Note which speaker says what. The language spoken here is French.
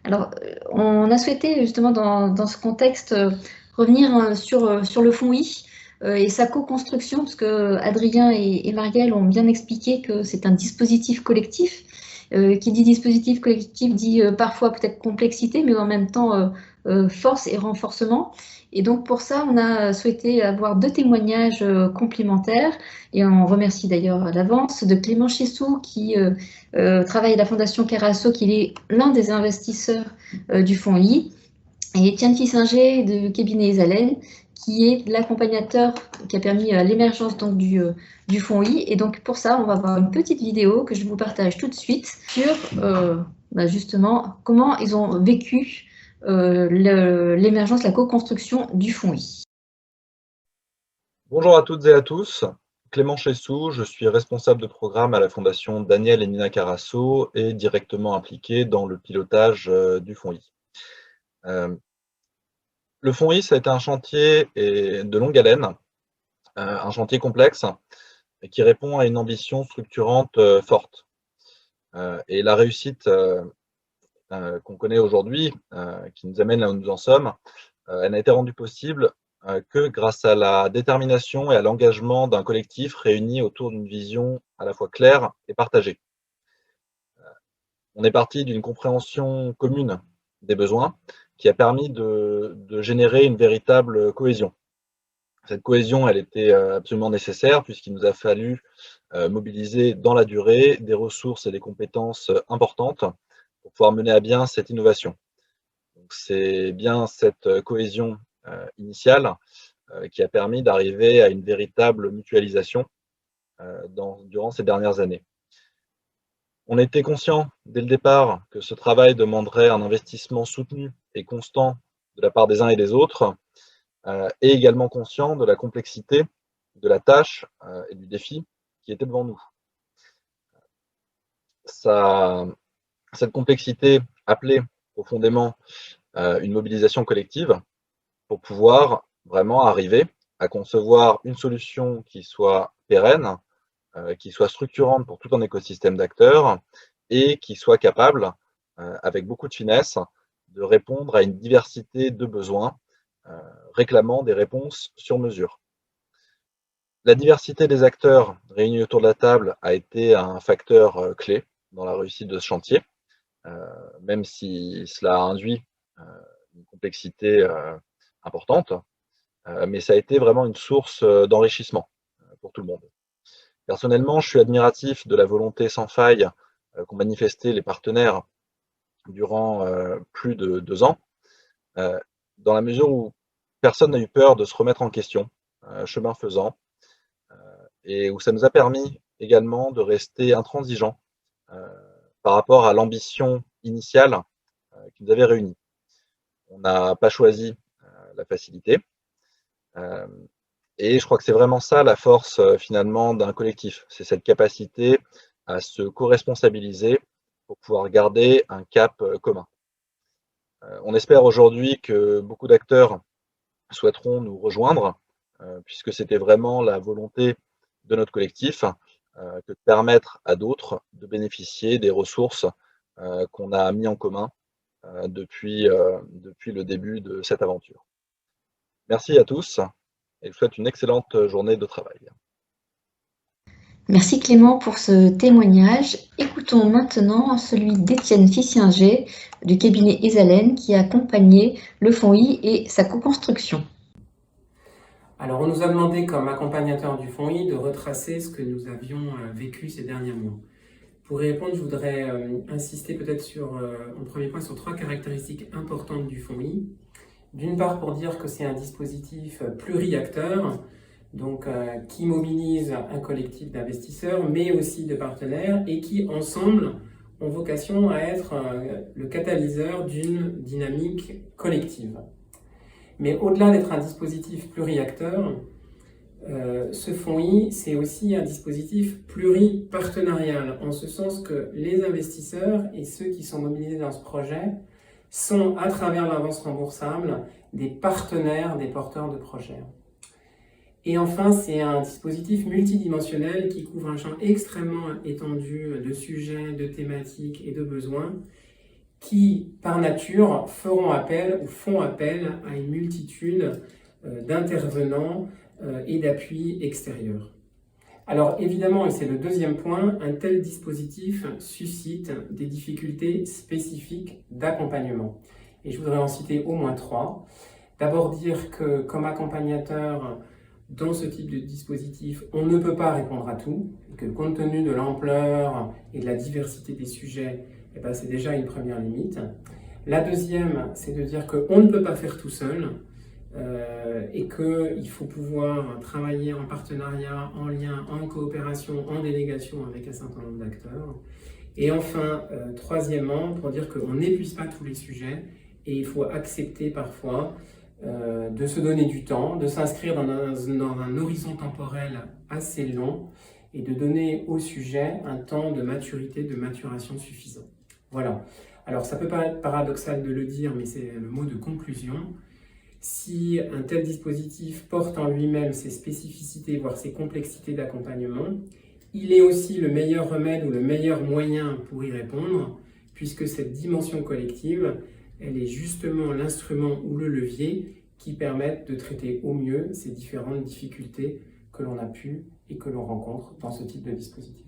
Speaker 1: Alors, on a souhaité justement dans ce contexte revenir sur le fonds I et sa co-construction, parce que Adrien et Marielle ont bien expliqué que c'est un dispositif collectif. Qui dit dispositif collectif dit parfois peut-être complexité, mais en même temps force et renforcement. Et donc pour ça, on a souhaité avoir deux témoignages complémentaires, et on remercie d'ailleurs à l'avance de Clément Chessou qui travaille à la Fondation Carasso, qui est l'un des investisseurs du fonds I, et Étienne Fissinger de cabinet Isalen, qui est l'accompagnateur qui a permis l'émergence donc du fonds I. Et donc pour ça, on va voir une petite vidéo que je vous partage tout de suite sur justement comment ils ont vécu l'émergence, la co-construction du fonds I.
Speaker 2: Bonjour à toutes et à tous, Clément Chessou, je suis responsable de programme à la Fondation Daniel et Nina Carasso et directement impliqué dans le pilotage du fonds I. Le fonds I, ça a été un chantier de longue haleine, un chantier complexe qui répond à une ambition structurante forte. Et la réussite qu'on connaît aujourd'hui, qui nous amène là où nous en sommes, elle n'a été rendue possible que grâce à la détermination et à l'engagement d'un collectif réuni autour d'une vision à la fois claire et partagée. On est parti d'une compréhension commune des besoins qui a permis de générer une véritable cohésion. Cette cohésion, elle était absolument nécessaire puisqu'il nous a fallu mobiliser dans la durée des ressources et des compétences importantes pour pouvoir mener à bien cette innovation. C'est bien cette cohésion initiale qui a permis d'arriver à une véritable mutualisation durant ces dernières années. On était conscient dès le départ que ce travail demanderait un investissement soutenu et constant de la part des uns et des autres, et également conscient de la complexité de la tâche et du défi qui était devant nous. Cette complexité appelait profondément une mobilisation collective pour pouvoir vraiment arriver à concevoir une solution qui soit pérenne, qui soit structurante pour tout un écosystème d'acteurs et qui soit capable, avec beaucoup de finesse, de répondre à une diversité de besoins, réclamant des réponses sur mesure. La diversité des acteurs réunis autour de la table a été un facteur clé dans la réussite de ce chantier, même si cela a induit une complexité importante, mais ça a été vraiment une source d'enrichissement pour tout le monde. Personnellement, je suis admiratif de la volonté sans faille qu'ont manifesté les partenaires durant plus de 2 ans, dans la mesure où personne n'a eu peur de se remettre en question, chemin faisant, et où ça nous a permis également de rester intransigeants par rapport à l'ambition initiale qui nous avait réunis. On n'a pas choisi la facilité, et je crois que c'est vraiment ça la force finalement d'un collectif. C'est cette capacité à se co-responsabiliser pour pouvoir garder un cap commun. On espère aujourd'hui que beaucoup d'acteurs souhaiteront nous rejoindre, puisque c'était vraiment la volonté de notre collectif, que de permettre à d'autres de bénéficier des ressources qu'on a mis en commun depuis le début de cette aventure. Merci à tous et je vous souhaite une excellente journée de travail.
Speaker 1: Merci Clément pour ce témoignage. Écoutons maintenant celui d'Étienne Fissinger du cabinet Isalen qui a accompagné le fonds I et sa co-construction.
Speaker 3: Alors, on nous a demandé, comme accompagnateur du fonds I, de retracer ce que nous avions vécu ces derniers mois. Pour y répondre, je voudrais insister peut-être en premier point sur 3 caractéristiques importantes du fonds I. D'une part, pour dire que c'est un dispositif pluri-acteur, donc qui mobilise un collectif d'investisseurs, mais aussi de partenaires, et qui, ensemble, ont vocation à être le catalyseur d'une dynamique collective. Mais au-delà d'être un dispositif pluri-acteur, ce fonds I, c'est aussi un dispositif pluripartenarial, en ce sens que les investisseurs et ceux qui sont mobilisés dans ce projet sont, à travers l'avance remboursable, des partenaires des porteurs de projets. Et enfin, c'est un dispositif multidimensionnel qui couvre un champ extrêmement étendu de sujets, de thématiques et de besoins, qui, par nature, font appel à une multitude d'intervenants et d'appuis extérieurs. Alors évidemment, et c'est le deuxième point, un tel dispositif suscite des difficultés spécifiques d'accompagnement. Et je voudrais en citer au moins 3. D'abord dire que comme accompagnateur, dans ce type de dispositif, on ne peut pas répondre à tout, et que compte tenu de l'ampleur et de la diversité des sujets, eh ben, c'est déjà une première limite. La deuxième, c'est de dire qu'on ne peut pas faire tout seul, et qu'il faut pouvoir travailler en partenariat, en lien, en coopération, en délégation avec un certain nombre d'acteurs. Et enfin, troisièmement, pour dire qu'on n'épuise pas tous les sujets et il faut accepter parfois de se donner du temps, de s'inscrire dans un horizon temporel assez long et de donner au sujet un temps de maturité, de maturation suffisant. Voilà. Alors ça peut paraître paradoxal de le dire, mais c'est le mot de conclusion. Si un tel dispositif porte en lui-même ses spécificités, voire ses complexités d'accompagnement, il est aussi le meilleur remède ou le meilleur moyen pour y répondre, puisque cette dimension collective, elle est justement l'instrument ou le levier qui permettent de traiter au mieux ces différentes difficultés que l'on a pu et que l'on rencontre dans ce type de dispositif.